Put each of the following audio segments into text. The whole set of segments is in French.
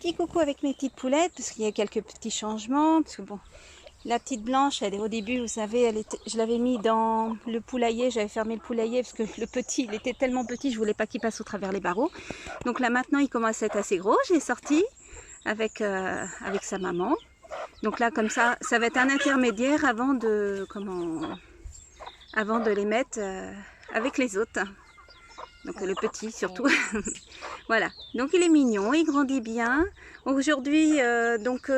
petit coucou avec mes petites poulettes, parce qu'il y a quelques petits changements, parce que bon, la petite blanche, elle est au début, vous savez, je l'avais mis dans le poulailler, j'avais fermé le poulailler, parce que le petit, il était tellement petit, je voulais pas qu'il passe au travers les barreaux. Donc là maintenant, il commence à être assez gros, je l'ai sorti avec sa maman. Donc là, comme ça va être un intermédiaire avant de les mettre avec les autres. Donc le petit surtout. Voilà, donc il est mignon, il grandit bien. Aujourd'hui,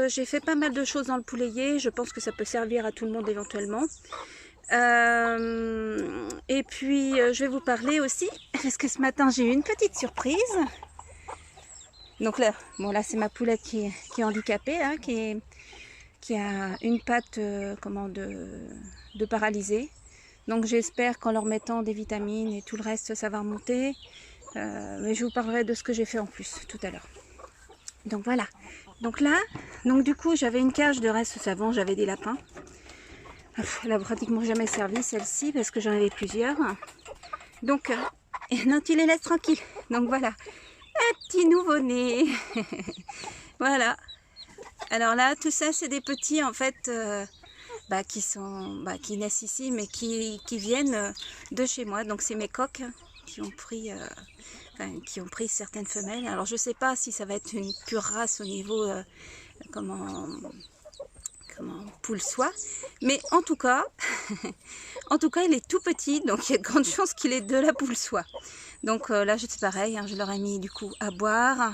j'ai fait pas mal de choses dans le poulailler. Je pense que ça peut servir à tout le monde éventuellement. Et puis je vais vous parler aussi, parce que ce matin j'ai eu une petite surprise. Donc là, bon là c'est ma poulette qui est handicapée, hein, qui a une patte de paralysée. Donc j'espère qu'en leur mettant des vitamines et tout le reste, ça va remonter. Mais je vous parlerai de ce que j'ai fait en plus tout à l'heure. Donc voilà. Donc là, du coup, j'avais une cage de reste savon, j'avais des lapins. Elle a pratiquement jamais servi celle-ci parce que j'en avais plusieurs. Donc, non, tu les laisses tranquilles. Donc voilà, un petit nouveau-né. Voilà. Alors là, tout ça, c'est des petits en fait qui naissent ici, mais qui viennent de chez moi. Donc c'est mes coqs qui ont pris certaines femelles. Alors je sais pas si ça va être une pure race au niveau poule soie, mais en tout cas il est tout petit, donc il y a de grandes chances qu'il est de la poule soie. Donc là c'est pareil, hein, je leur ai mis du coup à boire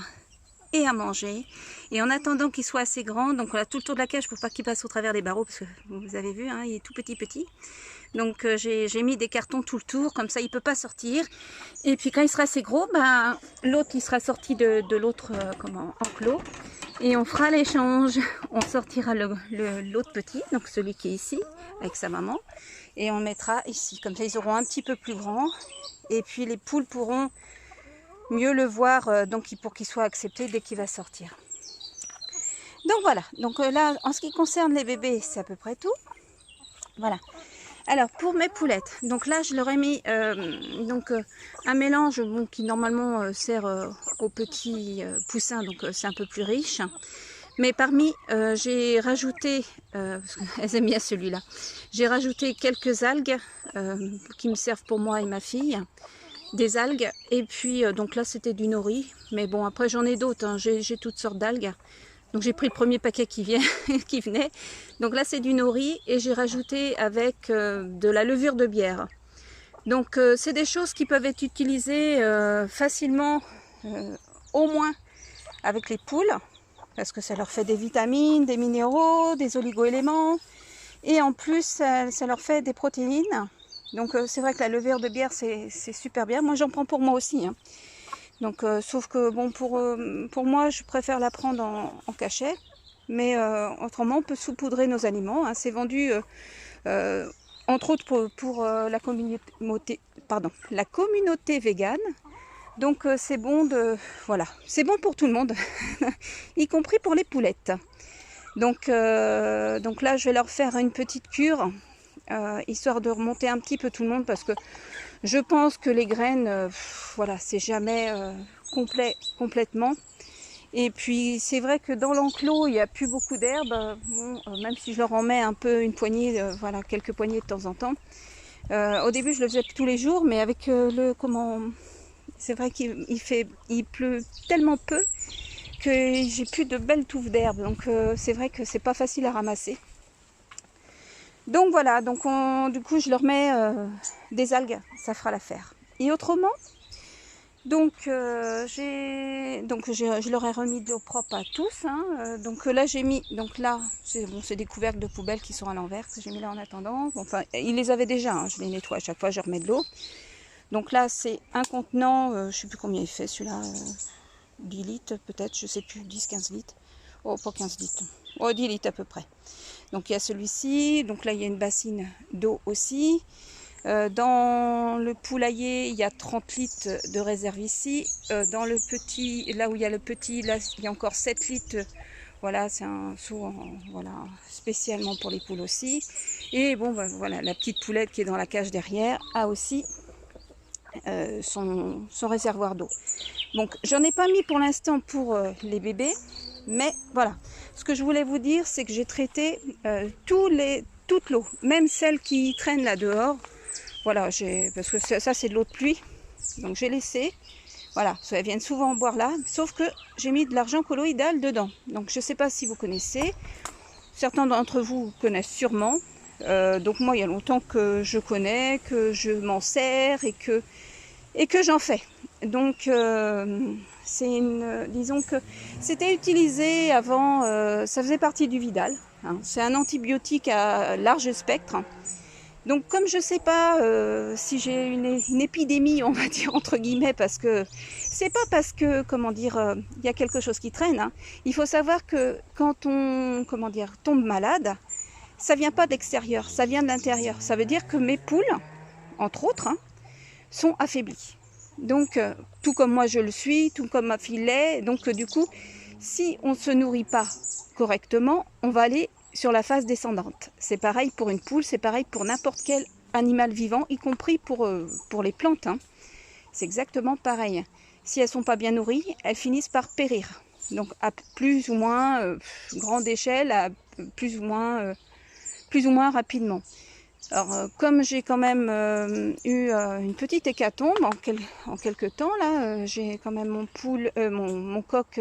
et à manger, et en attendant qu'il soit assez grand, donc voilà, tout le tour de la cage pour pas qu'il passe au travers des barreaux, parce que vous avez vu, hein, il est tout petit. Donc j'ai mis des cartons tout le tour, comme ça il peut pas sortir. Et puis quand il sera assez gros, l'autre il sera sorti de l'autre enclos, et on fera l'échange. On sortira l'autre petit, donc celui qui est ici avec sa maman, et on le mettra ici, comme ça ils auront un petit peu plus grand, et puis les poules pourront mieux le voir, pour qu'il soit accepté dès qu'il va sortir. Donc voilà, donc là en ce qui concerne les bébés, c'est à peu près tout. Voilà. Alors pour mes poulettes, donc là je leur ai mis un mélange qui normalement sert aux petits poussins, donc c'est un peu plus riche. Mais parmi, j'ai rajouté, parce qu'elles aiment bien celui-là, j'ai rajouté quelques algues qui me servent pour moi et ma fille. Des algues, et puis donc là c'était du nori, mais bon après j'en ai d'autres, hein. J'ai toutes sortes d'algues. Donc j'ai pris le premier paquet qui venait. Donc là c'est du nori, et j'ai rajouté avec de la levure de bière. Donc c'est des choses qui peuvent être utilisées facilement, au moins avec les poules, parce que ça leur fait des vitamines, des minéraux, des oligo-éléments, et en plus ça leur fait des protéines. Donc c'est vrai que la levure de bière c'est super bien. Moi j'en prends pour moi aussi, hein. Donc sauf que bon pour moi je préfère la prendre en cachet, mais autrement on peut saupoudrer nos aliments, hein. C'est vendu entre autres pour la communauté végane. Donc c'est bon c'est bon pour tout le monde, y compris pour les poulettes. Donc là je vais leur faire une petite cure, histoire de remonter un petit peu tout le monde, parce que je pense que les graines, c'est jamais complètement. Et puis c'est vrai que dans l'enclos il n'y a plus beaucoup d'herbe. Même si je leur en mets un peu une poignée, quelques poignées de temps en temps. Au début je le faisais tous les jours, mais avec c'est vrai qu'il pleut tellement peu que j'ai plus de belles touffes d'herbe. Donc c'est vrai que c'est pas facile à ramasser. Donc voilà, du coup je leur mets des algues, ça fera l'affaire. Et autrement, je leur ai remis de l'eau propre à tous, hein. Donc là j'ai mis, c'est des couvercles de poubelle qui sont à l'envers que j'ai mis là en attendant. Ils les avaient déjà, hein, je les nettoie à chaque fois, je remets de l'eau. Donc là c'est un contenant, je sais plus combien il fait celui-là, 10 litres peut-être, je sais plus, 10-15 litres. Oh, pas 15 litres. Oh, 10 litres à peu près. Donc il y a celui-ci. Donc là il y a une bassine d'eau aussi. Dans le poulailler, il y a 30 litres de réserve ici. Dans le petit, là où il y a le petit, là il y a encore 7 litres. Voilà, c'est un seau spécialement pour les poules aussi. Et bon, la petite poulette qui est dans la cage derrière a aussi son réservoir d'eau. Donc j'en ai pas mis pour l'instant pour les bébés, Mais voilà, ce que je voulais vous dire, c'est que j'ai traité toute l'eau, même celle qui traîne là dehors. Voilà, parce que ça c'est de l'eau de pluie, donc j'ai laissé. Voilà, elles viennent souvent boire là, sauf que j'ai mis de l'argent colloïdal dedans. Donc je ne sais pas si vous connaissez, certains d'entre vous connaissent sûrement. Donc moi, il y a longtemps que je connais, que je m'en sers et que j'en fais. Donc disons que c'était utilisé avant, ça faisait partie du Vidal. Hein. C'est un antibiotique à large spectre. Donc comme je ne sais pas si j'ai une épidémie, on va dire entre guillemets, parce que c'est pas parce que, comment dire, il y a quelque chose qui traîne. Hein. Il faut savoir que quand on, comment dire, tombe malade, ça vient pas de l'extérieur, ça vient de l'intérieur. Ça veut dire que mes poules, entre autres, hein, sont affaiblies. Donc tout comme moi je le suis, tout comme ma fille l'est, donc du coup, si on ne se nourrit pas correctement, on va aller sur la phase descendante. C'est pareil pour une poule, c'est pareil pour n'importe quel animal vivant, y compris pour les plantes. Hein. C'est exactement pareil. Si elles ne sont pas bien nourries, elles finissent par périr. Donc à plus ou moins grande échelle, à plus ou moins rapidement. Alors comme j'ai quand même eu une petite hécatombe en quelque temps, là, j'ai quand même mon coq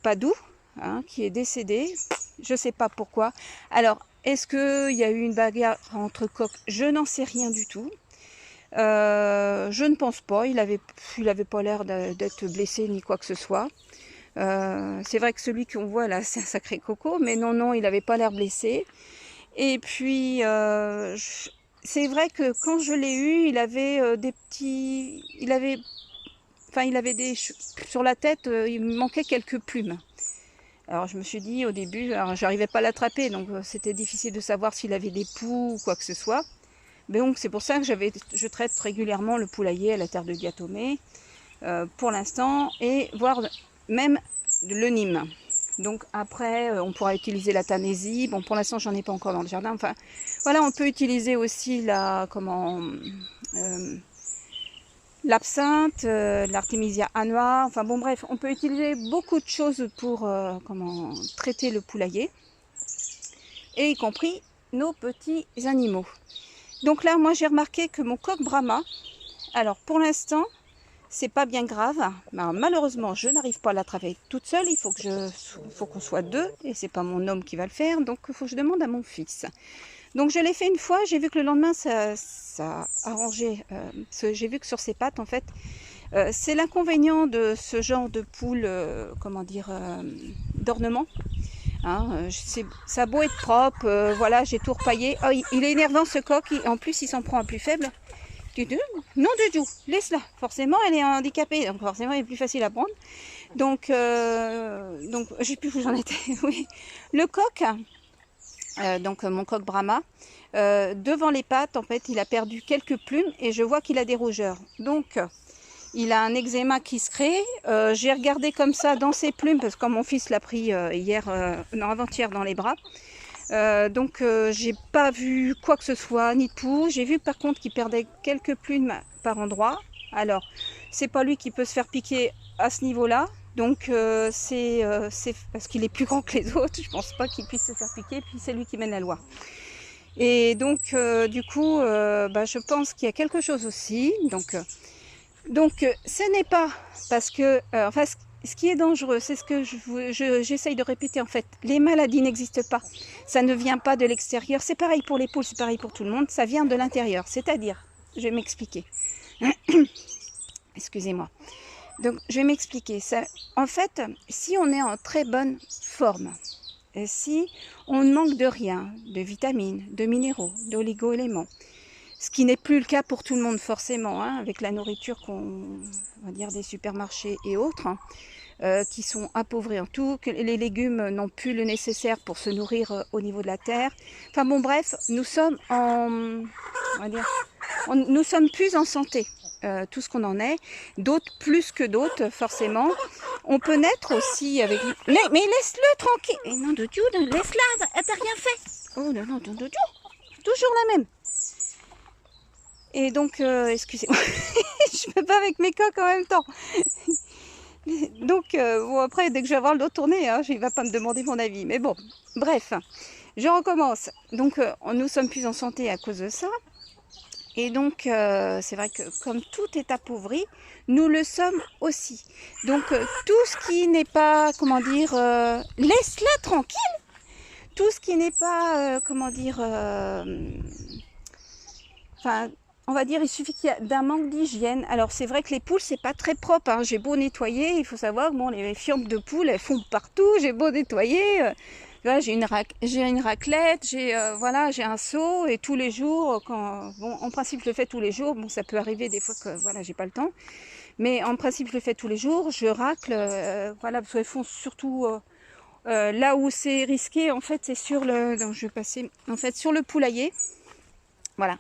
Padoue, hein, qui est décédé. Je ne sais pas pourquoi. Alors, est-ce qu'il y a eu une bagarre entre coqs? Je n'en sais rien du tout. Je ne pense pas. Il avait pas l'air d'être blessé ni quoi que ce soit. C'est vrai que celui qu'on voit là, c'est un sacré coco, mais non, il n'avait pas l'air blessé. Et puis, c'est vrai que quand je l'ai eu, il avait sur la tête, il me manquait quelques plumes. Alors je me suis dit au début, j'arrivais pas à l'attraper, donc c'était difficile de savoir s'il avait des poux ou quoi que ce soit. Mais donc c'est pour ça que je traite régulièrement le poulailler à la terre de diatomée pour l'instant, et voire même le Nîmes. Donc après, on pourra utiliser la Tanésie. Bon, pour l'instant, j'en ai pas encore dans le jardin. Enfin, voilà, on peut utiliser aussi l'absinthe, l'Artemisia annua. Enfin bon, bref, on peut utiliser beaucoup de choses pour traiter le poulailler, et y compris nos petits animaux. Donc là, moi, j'ai remarqué que mon coq Brahma, alors pour l'instant, c'est pas bien grave. Alors, malheureusement, je n'arrive pas à l'attraper toute seule. Il faut qu'on soit deux, et c'est pas mon homme qui va le faire. Donc, il faut que je demande à mon fils. Donc, je l'ai fait une fois. J'ai vu que le lendemain, ça a arrangé. J'ai vu que sur ses pattes, en fait, c'est l'inconvénient de ce genre de poule, d'ornement. Hein, ça a beau être propre, voilà, j'ai tout repaillé. Oh, il est énervant ce coq. En plus, il s'en prend un plus faible. Non du tout, laisse-la. Forcément, elle est handicapée, donc forcément, elle est plus facile à prendre. Donc je sais plus où j'en étais. Oui, le coq, donc mon coq Brahma, devant les pattes, en fait, il a perdu quelques plumes et je vois qu'il a des rougeurs. Donc, il a un eczéma qui se crée. J'ai regardé comme ça dans ses plumes, parce que quand mon fils l'a pris avant-hier dans les bras. Donc j'ai pas vu quoi que ce soit, ni de poux. J'ai vu par contre qu'il perdait quelques plumes par endroit. Alors c'est pas lui qui peut se faire piquer à ce niveau là, donc c'est parce qu'il est plus grand que les autres. Je pense pas qu'il puisse se faire piquer, puis c'est lui qui mène la loi. Et donc du coup je pense qu'il y a quelque chose aussi. Donc ce n'est pas parce que ce qui est dangereux, c'est ce que j'essaye de répéter en fait. Les maladies n'existent pas. Ça ne vient pas de l'extérieur. C'est pareil pour les poules, c'est pareil pour tout le monde. Ça vient de l'intérieur. C'est-à-dire, je vais m'expliquer. Excusez-moi. Donc, je vais m'expliquer. En fait, si on est en très bonne forme, si on ne manque de rien, de vitamines, de minéraux, d'oligo-éléments, ce qui n'est plus le cas pour tout le monde forcément, hein, avec la nourriture des supermarchés et autres, qui sont appauvris en tout, que les légumes n'ont plus le nécessaire pour se nourrir au niveau de la terre. Enfin bon, bref, nous sommes nous sommes plus en santé, tout ce qu'on en est, d'autres plus que d'autres forcément. On peut naître aussi avec... Mais laisse-le tranquille. Et non de Dieu, laisse-la, elle t'a rien fait. Oh non, de Dieu, toujours la même. Et donc, excusez-moi, je ne peux pas avec mes coques en même temps. Donc, bon, après, dès que je vais avoir le dos tourné, hein, il ne va pas me demander mon avis. Mais bon, bref, je recommence. Donc, nous sommes plus en santé à cause de ça. Et donc, c'est vrai que comme tout est appauvri, nous le sommes aussi. Donc, tout ce qui n'est pas, comment dire, laisse-la tranquille. Tout ce qui n'est pas, comment dire, enfin, on va dire, il suffit qu'il y ait d'un manque d'hygiène. Alors, c'est vrai que les poules, c'est pas très propre, hein. J'ai beau nettoyer, il faut savoir, bon, les fientes de poules, elles font partout. J'ai beau nettoyer, là, j'ai une raclette, voilà, j'ai un seau, et tous les jours, bon, en principe, je le fais tous les jours. Bon, ça peut arriver des fois que, voilà, j'ai pas le temps. Mais en principe, je le fais tous les jours. Je racle, voilà, parce qu'elles font surtout... là où c'est risqué, en fait, c'est sur le... Donc, je vais passer, en fait, sur le poulailler. Voilà.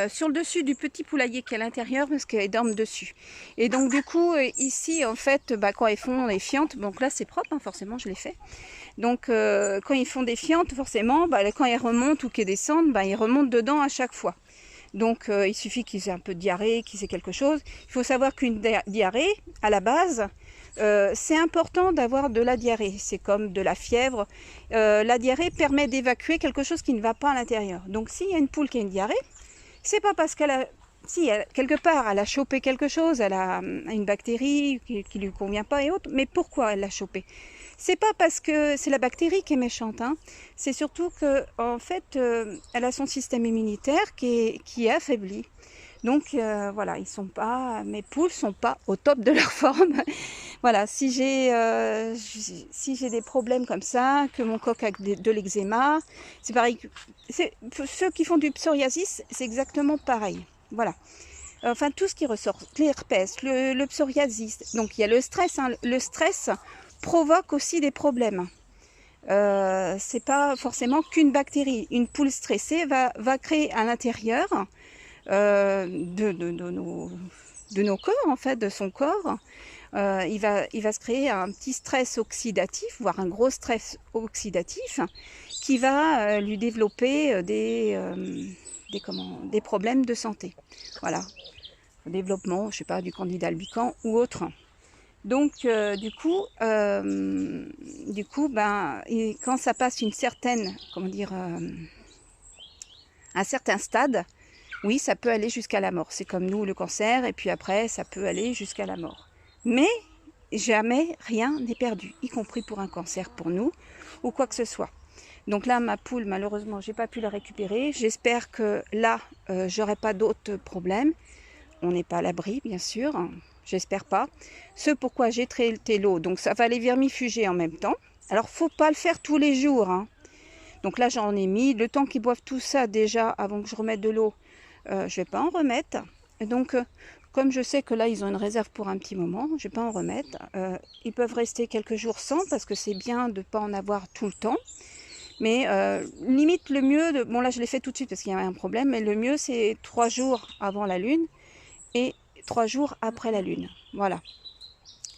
Sur le dessus du petit poulailler qui est à l'intérieur parce qu'elles dorment dessus. Et donc du coup ici en fait quand ils font des fientes, donc là c'est propre hein, forcément je l'ai fait. Donc quand ils font des fientes forcément quand ils remontent ou qu'ils descendent, ils remontent dedans à chaque fois. Donc il suffit qu'ils aient un peu de diarrhée, qu'ils aient quelque chose. Il faut savoir qu'une diarrhée à la base c'est important d'avoir de la diarrhée, c'est comme de la fièvre. La diarrhée permet d'évacuer quelque chose qui ne va pas à l'intérieur. Donc s'il y a une poule qui a une diarrhée, c'est pas parce qu'elle a, si quelque part elle a chopé quelque chose, elle a une bactérie qui lui convient pas et autres, mais pourquoi elle l'a chopé? C'est pas parce que c'est la bactérie qui est méchante, hein. C'est surtout que en fait elle a son système immunitaire qui est affaibli. Donc voilà, mes poules sont pas au top de leur forme. Voilà, si j'ai des problèmes comme ça, que mon coq a de l'eczéma, c'est pareil. Ceux qui font du psoriasis, c'est exactement pareil. Voilà. Enfin, tout ce qui ressort, l'herpès, le psoriasis. Donc, il y a le stress. Hein. Le stress provoque aussi des problèmes. C'est pas forcément qu'une bactérie. Une poule stressée va créer à l'intérieur de nos corps, en fait, de son corps. Il va se créer un petit stress oxydatif, voire un gros stress oxydatif, qui va lui développer des problèmes de santé. Voilà, développement, je sais pas, du candida albicans ou autre. Donc, quand ça passe une certaine, un certain stade, oui, ça peut aller jusqu'à la mort. C'est comme nous, le cancer, et puis après, ça peut aller jusqu'à la mort. Mais jamais rien n'est perdu, y compris pour un cancer pour nous, ou quoi que ce soit. Donc là, ma poule, malheureusement, j'ai pas pu la récupérer. J'espère que là, j'aurai pas d'autres problèmes. On n'est pas à l'abri, bien sûr. J'espère pas. Ce pourquoi j'ai traité l'eau. Donc ça va les vermifuger en même temps. Alors, faut pas le faire tous les jours. Hein. Donc là, j'en ai mis. Le temps qu'ils boivent tout ça déjà, avant que je remette de l'eau, je vais pas en remettre. Et donc, comme je sais que là, ils ont une réserve pour un petit moment, je vais pas en remettre. Ils peuvent rester quelques jours sans, parce que c'est bien de pas en avoir tout le temps. Mais limite le mieux, bon là je l'ai fait tout de suite parce qu'il y avait un problème, mais le mieux c'est 3 jours avant la lune et 3 jours après la lune. Voilà,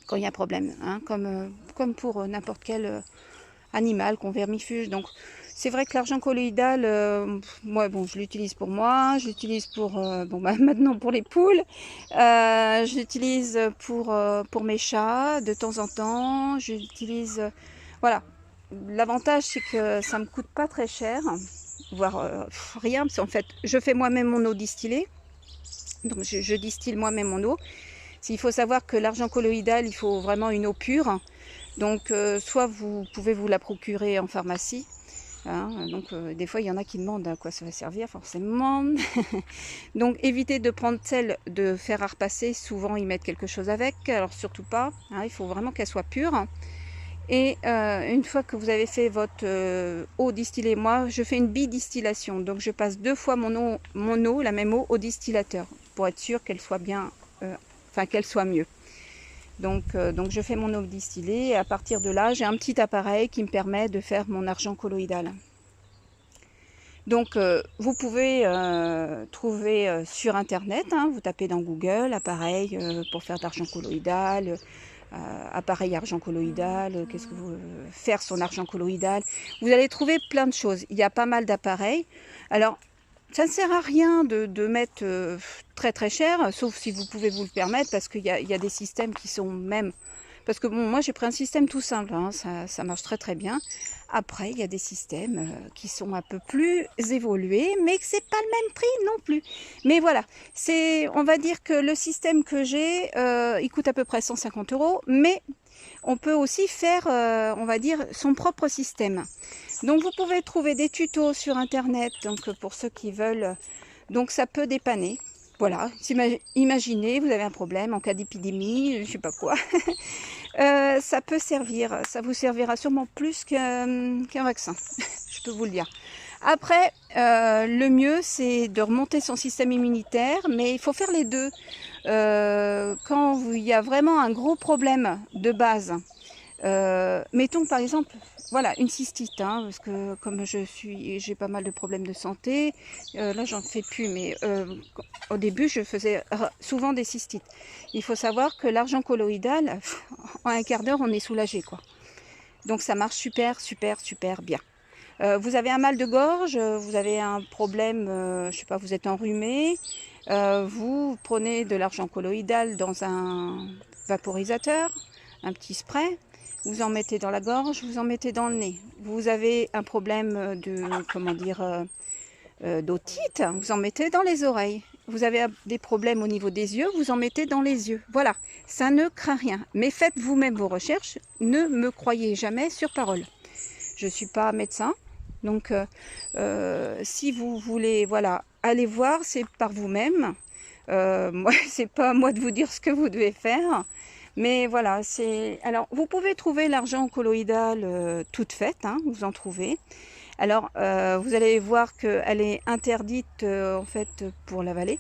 quand il y a un problème, hein, comme pour n'importe quel animal qu'on vermifuge. Donc c'est vrai que l'argent colloïdal, moi bon je l'utilise pour moi, je l'utilise pour maintenant pour les poules, je l'utilise pour mes chats de temps en temps, je l'utilise voilà. L'avantage, c'est que ça me coûte pas très cher, voire rien, parce qu'en fait, je fais moi-même mon eau distillée. Donc, je distille moi-même mon eau. Il faut savoir que l'argent colloïdal, il faut vraiment une eau pure. Donc, soit vous pouvez vous la procurer en pharmacie. Hein, donc, des fois, il y en a qui demandent à quoi ça va servir, forcément. Donc, évitez de prendre celle de fer à repasser. Souvent, ils mettent quelque chose avec. Alors, surtout pas. Hein, il faut vraiment qu'elle soit pure. Et une fois que vous avez fait votre eau distillée, moi je fais une bidistillation, donc je passe 2 fois mon eau, la même eau au distillateur pour être sûr qu'elle soit bien, qu'elle soit mieux. Donc je fais mon eau distillée et à partir de là j'ai un petit appareil qui me permet de faire mon argent colloïdal. Donc vous pouvez trouver sur internet, hein, vous tapez dans Google appareil pour faire de l'argent colloïdal. Appareil argent colloïdal, qu'est-ce que vous faire son argent colloïdal. Vous allez trouver plein de choses. Il y a pas mal d'appareils. Alors, ça ne sert à rien de mettre très très cher, sauf si vous pouvez vous le permettre, parce qu'il y a des systèmes qui sont même Parce que bon, moi j'ai pris un système tout simple, hein, ça marche très très bien. Après, il y a des systèmes qui sont un peu plus évolués, mais que c'est pas le même prix non plus. Mais voilà, on va dire que le système que j'ai, il coûte à peu près 150 €, mais on peut aussi faire, on va dire, son propre système. Donc vous pouvez trouver des tutos sur internet, donc pour ceux qui veulent, donc ça peut dépanner. Voilà, imaginez, vous avez un problème en cas d'épidémie, je sais pas quoi. Ça peut servir, ça vous servira sûrement plus qu'un vaccin, je peux vous le dire. Après, le mieux c'est de remonter son système immunitaire, mais il faut faire les deux. Quand il y a vraiment un gros problème de base, mettons par exemple, voilà, une cystite, hein, parce que comme j'ai pas mal de problèmes de santé, là j'en fais plus, mais au début je faisais souvent des cystites. Il faut savoir que l'argent colloïdal, en un quart d'heure on est soulagé, quoi. Donc ça marche super bien. Vous avez un mal de gorge, vous avez un problème, je sais pas, vous êtes enrhumé, vous prenez de l'argent colloïdal dans un vaporisateur, un petit spray, vous en mettez dans la gorge, vous en mettez dans le nez. Vous avez un problème de, comment dire, d'otite, vous en mettez dans les oreilles. Vous avez des problèmes au niveau des yeux, vous en mettez dans les yeux. Voilà, ça ne craint rien. Mais faites vous-même vos recherches, ne me croyez jamais sur parole. Je ne suis pas médecin, donc si vous voulez, voilà, aller voir, c'est par vous-même. Moi, c'est pas à moi de vous dire ce que vous devez faire. Mais voilà, alors vous pouvez trouver l'argent colloïdal toute faite, hein, vous en trouvez. Alors vous allez voir qu'elle est interdite en fait pour l'avaler.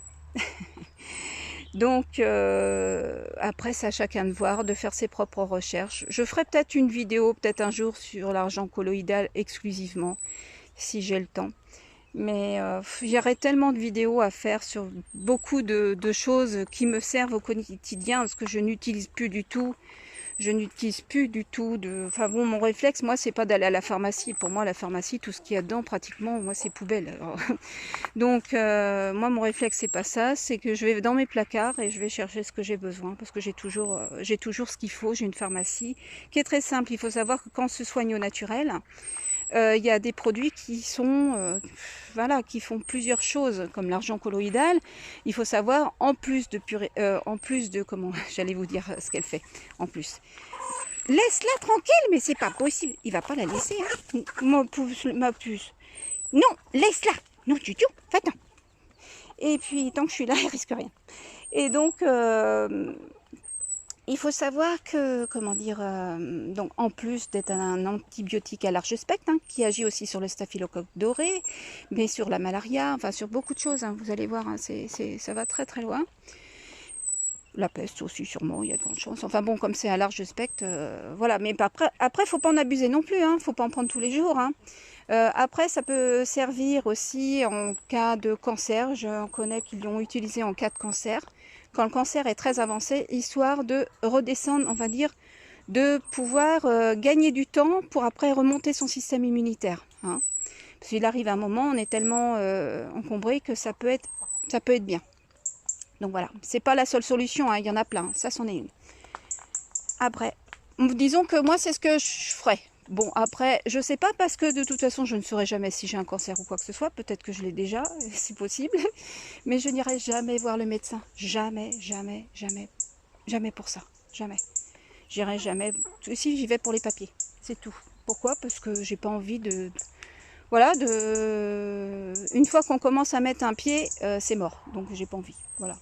Donc après c'est à chacun de voir, de faire ses propres recherches. Je ferai peut-être une vidéo, peut-être un jour sur l'argent colloïdal exclusivement, si j'ai le temps. Mais j'aurais tellement de vidéos à faire sur beaucoup de choses qui me servent au quotidien, parce que je n'utilise plus du tout. Je n'utilise plus du tout Enfin bon, mon réflexe, moi, c'est pas d'aller à la pharmacie. Pour moi, la pharmacie, tout ce qu'il y a dedans, pratiquement, moi, c'est poubelle. Alors, donc, moi, mon réflexe, c'est pas ça. C'est que je vais dans mes placards et je vais chercher ce que j'ai besoin. Parce que j'ai toujours ce qu'il faut. J'ai une pharmacie qui est très simple. Il faut savoir que quand on se soigne au naturel, il y a des produits qui sont, voilà, qui font plusieurs choses, comme l'argent colloïdal. Il faut savoir, en plus de comment, j'allais vous dire ce qu'elle fait, en plus. Laisse-la tranquille, mais c'est pas possible. Il va pas la laisser, hein, ma puce. Non, laisse-la. Non, Tutu, va-t'en. Et puis, tant que je suis là, elle risque rien. Et donc, il faut savoir que, comment dire, donc en plus d'être un antibiotique à large spectre, hein, qui agit aussi sur le staphylocoque doré, mais sur la malaria, enfin sur beaucoup de choses, hein, vous allez voir, hein, ça va très très loin. La peste aussi sûrement, il y a de grandes chances. Enfin bon, comme c'est un large spectre, voilà. Mais après, faut pas en abuser non plus, hein, faut pas en prendre tous les jours, hein. Après, ça peut servir aussi en cas de cancer. Je connais qu'ils l'ont utilisé en cas de cancer, quand le cancer est très avancé, histoire de redescendre, on va dire, de pouvoir gagner du temps pour après remonter son système immunitaire, hein. Parce qu'il arrive un moment, on est tellement encombré que ça peut être bien. Donc voilà, c'est pas la seule solution, hein, il y en a plein, ça c'en est une. Après, disons que moi c'est ce que je ferais. Bon, après, je sais pas parce que de toute façon, je ne saurais jamais si j'ai un cancer ou quoi que ce soit. Peut-être que je l'ai déjà, c'est possible. Mais je n'irai jamais voir le médecin. Jamais, jamais, jamais. Jamais pour ça. Jamais. J'irai jamais. Si, j'y vais pour les papiers. C'est tout. Pourquoi? Parce que j'ai pas envie de... Voilà, une fois qu'on commence à mettre un pied, c'est mort. Donc j'ai pas envie. Voilà.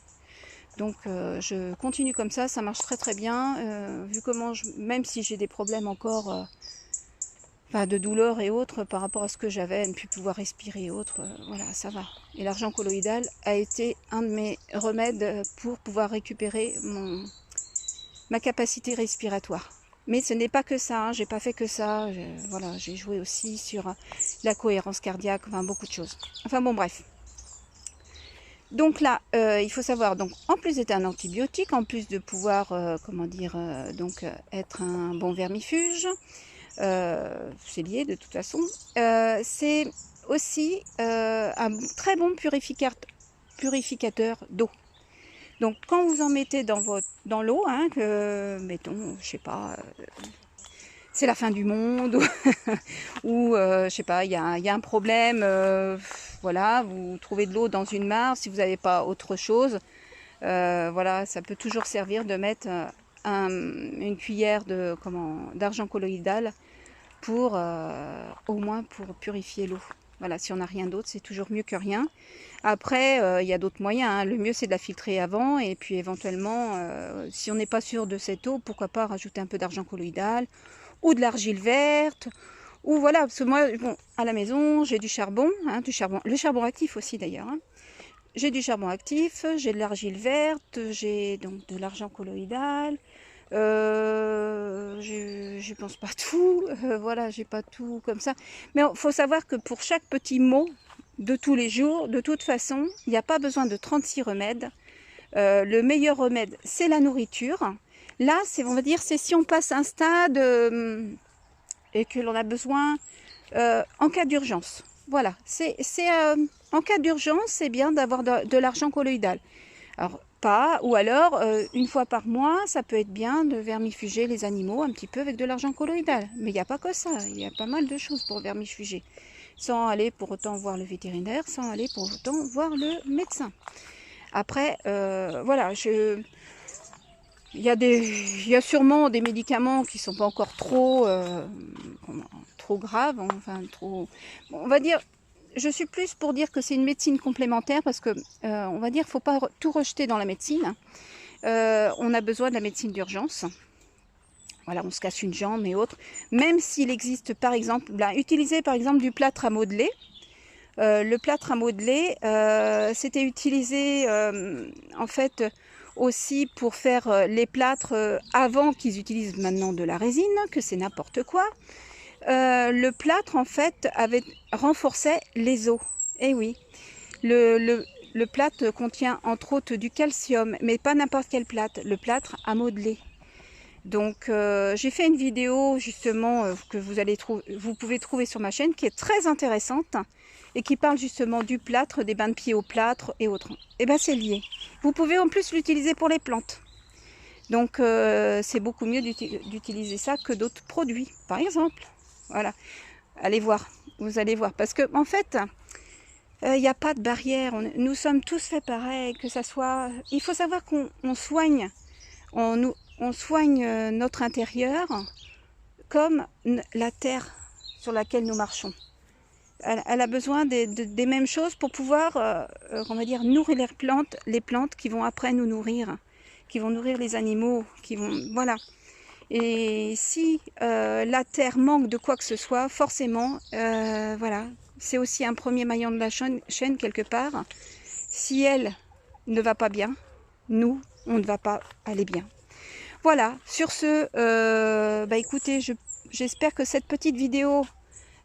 Donc je continue comme ça marche très très bien. Vu comment même si j'ai des problèmes encore... de douleur et autres par rapport à ce que j'avais, à ne plus pouvoir respirer et autres, voilà, ça va. Et l'argent colloïdal a été un de mes remèdes pour pouvoir récupérer ma capacité respiratoire. Mais ce n'est pas que ça, hein, j'ai pas fait que ça, voilà, j'ai joué aussi sur la cohérence cardiaque, enfin beaucoup de choses. Enfin bon, bref. Donc là, il faut savoir, donc en plus d'être un antibiotique, en plus de pouvoir, comment dire, être un bon vermifuge, c'est lié de toute façon, c'est aussi un très bon purificateur d'eau. Donc quand vous en mettez dans l'eau, hein, mettons, je sais pas, c'est la fin du monde, ou je sais pas, il y a un problème, voilà, vous trouvez de l'eau dans une mare, si vous n'avez pas autre chose, voilà, ça peut toujours servir de mettre une cuillère d'argent colloïdal pour au moins pour purifier l'eau. Voilà, si on n'a rien d'autre, c'est toujours mieux que rien. Après, il y a d'autres moyens, hein. Le mieux, c'est de la filtrer avant. Et puis, éventuellement, si on n'est pas sûr de cette eau, pourquoi pas rajouter un peu d'argent colloïdal ou de l'argile verte. Ou voilà, parce que moi, bon, à la maison, j'ai du charbon, hein, le charbon actif aussi d'ailleurs. Hein. J'ai du charbon actif, j'ai de l'argile verte, j'ai donc de l'argent colloïdal. Je pense pas tout, voilà, j'ai pas tout comme ça. Mais il faut savoir que pour chaque petit mot de tous les jours, de toute façon, il n'y a pas besoin de 36 remèdes. Le meilleur remède, c'est la nourriture. Là, on va dire, c'est si on passe un stade et que l'on a besoin en cas d'urgence. Voilà, en cas d'urgence, c'est bien d'avoir de l'argent colloïdal. Alors, ou alors, une fois par mois, ça peut être bien de vermifuger les animaux un petit peu avec de l'argent colloïdal. Mais il n'y a pas que ça, il y a pas mal de choses pour vermifuger. Sans aller pour autant voir le vétérinaire, sans aller pour autant voir le médecin. Après, voilà, il y a sûrement des médicaments qui ne sont pas encore trop graves, enfin trop... Bon, on va dire... Je suis plus pour dire que c'est une médecine complémentaire parce que, on va dire, il ne faut pas tout rejeter dans la médecine. On a besoin de la médecine d'urgence. Voilà, on se casse une jambe et autres. Même s'il existe, par exemple, utiliser par exemple du plâtre à modeler. Le plâtre à modeler, c'était utilisé en fait aussi pour faire les plâtres avant qu'ils utilisent maintenant de la résine, que c'est n'importe quoi. Le plâtre en fait renforçait les os. Et oui, le plâtre contient entre autres du calcium, mais pas n'importe quel plâtre, le plâtre à modeler. Donc j'ai fait une vidéo justement que vous pouvez trouver sur ma chaîne qui est très intéressante et qui parle justement du plâtre, des bains de pieds au plâtre et autres. Et bien c'est lié. Vous pouvez en plus l'utiliser pour les plantes. Donc c'est beaucoup mieux d'utiliser ça que d'autres produits, par exemple. Voilà, allez voir, vous allez voir. Parce que en fait, il n'y a pas de barrière. Nous sommes tous faits pareil, que ça soit... Il faut savoir qu'on soigne, on soigne notre intérieur comme la terre sur laquelle nous marchons. Elle a besoin des mêmes choses pour pouvoir, on va dire, nourrir les plantes qui vont après nous nourrir, qui vont nourrir les animaux, qui vont... Voilà. Et si la terre manque de quoi que ce soit, forcément, voilà, c'est aussi un premier maillon de la chaîne quelque part. Si elle ne va pas bien, nous, on ne va pas aller bien. Voilà, sur ce, écoutez, j'espère que cette petite vidéo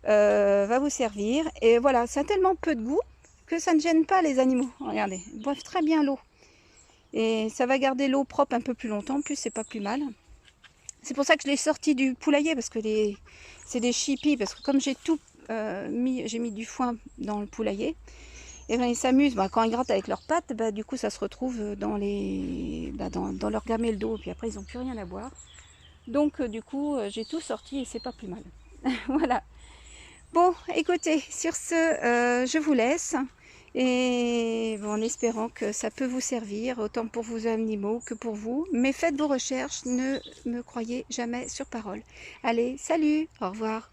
va vous servir. Et voilà, ça a tellement peu de goût que ça ne gêne pas les animaux. Regardez, ils boivent très bien l'eau. Et ça va garder l'eau propre un peu plus longtemps, en plus c'est pas plus mal. C'est pour ça que je l'ai sorti du poulailler, parce que c'est des chippies, parce que comme j'ai mis du foin dans le poulailler, et bien ils s'amusent, quand ils grattent avec leurs pattes, du coup ça se retrouve dans leur gamelle d'eau, puis après ils n'ont plus rien à boire. Donc du coup j'ai tout sorti et c'est pas plus mal. Voilà. Bon, écoutez, sur ce, je vous laisse. Et bon, en espérant que ça peut vous servir, autant pour vos animaux que pour vous. Mais faites vos recherches, ne me croyez jamais sur parole. Allez, salut, au revoir.